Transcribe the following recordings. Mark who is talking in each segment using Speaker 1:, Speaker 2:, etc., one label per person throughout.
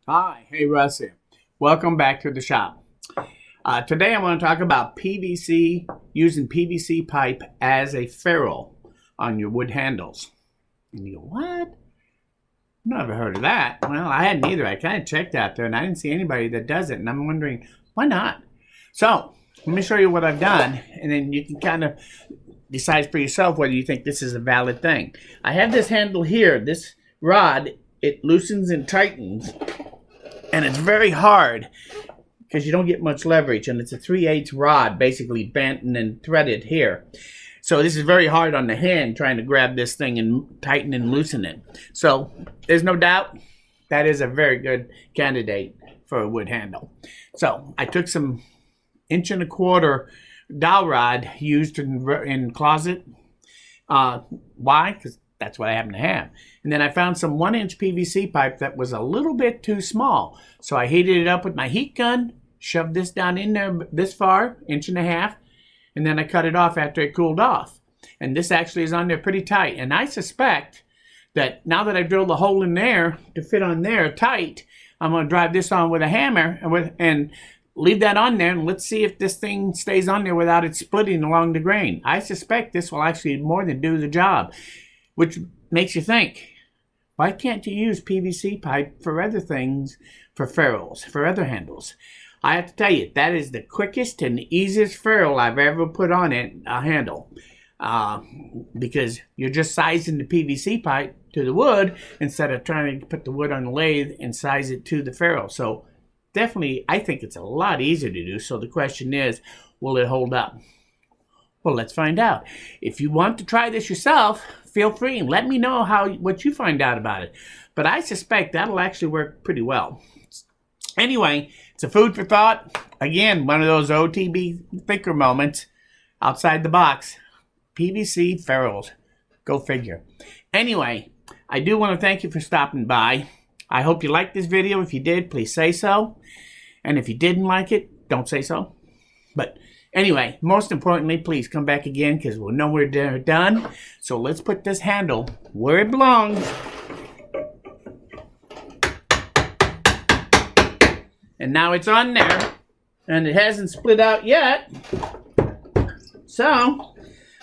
Speaker 1: Hi, hey Russ here. Welcome back to the shop. Today I want to talk about PVC, using PVC pipe as a ferrule on your wood handles. And you go, what? Never heard of that. Well, I hadn't either. I kind of checked out there and I didn't see anybody that does it. And I'm wondering, why not? So, let me show you what I've done and then you can kind of decide for yourself whether you think this is a valid thing. I have this handle here, this rod, it loosens and tightens. And it's very hard because you don't get much leverage, and it's a 3/8 rod basically bent and then threaded here. So this is very hard on the hand trying to grab this thing and tighten and loosen it. So there's no doubt that is a very good candidate for a wood handle. So I took some 1.25" dowel rod used in closet. Why? Because that's what I happen to have. And then I found some 1-inch PVC pipe that was a little bit too small. So I heated it up with my heat gun, shoved this down in there this far, 1.5 inches, and then I cut it off after it cooled off. And this actually is on there pretty tight. And I suspect that now that I drilled a hole in there to fit on there tight, I'm going to drive this on with a hammer and leave that on there, and let's see if this thing stays on there without it splitting along the grain. I suspect this will actually more than do the job. Which makes you think, why can't you use PVC pipe for other things, for ferrules, for other handles? I have to tell you, that is the quickest and easiest ferrule I've ever put on a handle. Because you're just sizing the PVC pipe to the wood instead of trying to put the wood on the lathe and size it to the ferrule. So definitely, I think it's a lot easier to do. So the question is, will it hold up? Well, let's find out. If you want to try this yourself, feel free and let me know what you find out about it. But I suspect that'll actually work pretty well. Anyway, it's a food for thought. Again, one of those OTB Thinker moments outside the box. PVC Ferrules. Go figure. Anyway, I do want to thank you for stopping by. I hope you liked this video. If you did, please say so. And if you didn't like it, don't say so. But anyway, most importantly, please come back again because we'll know we're done. So let's put this handle where it belongs. And now it's on there. And it hasn't split out yet. So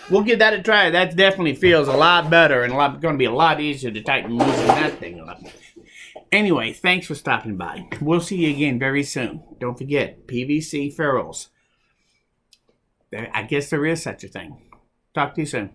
Speaker 1: we'll give that a try. That definitely feels a lot better and going to be a lot easier to tighten and loosen that thing up. Anyway, thanks for stopping by. We'll see you again very soon. Don't forget, PVC Ferrules. I guess there is such a thing. Talk to you soon.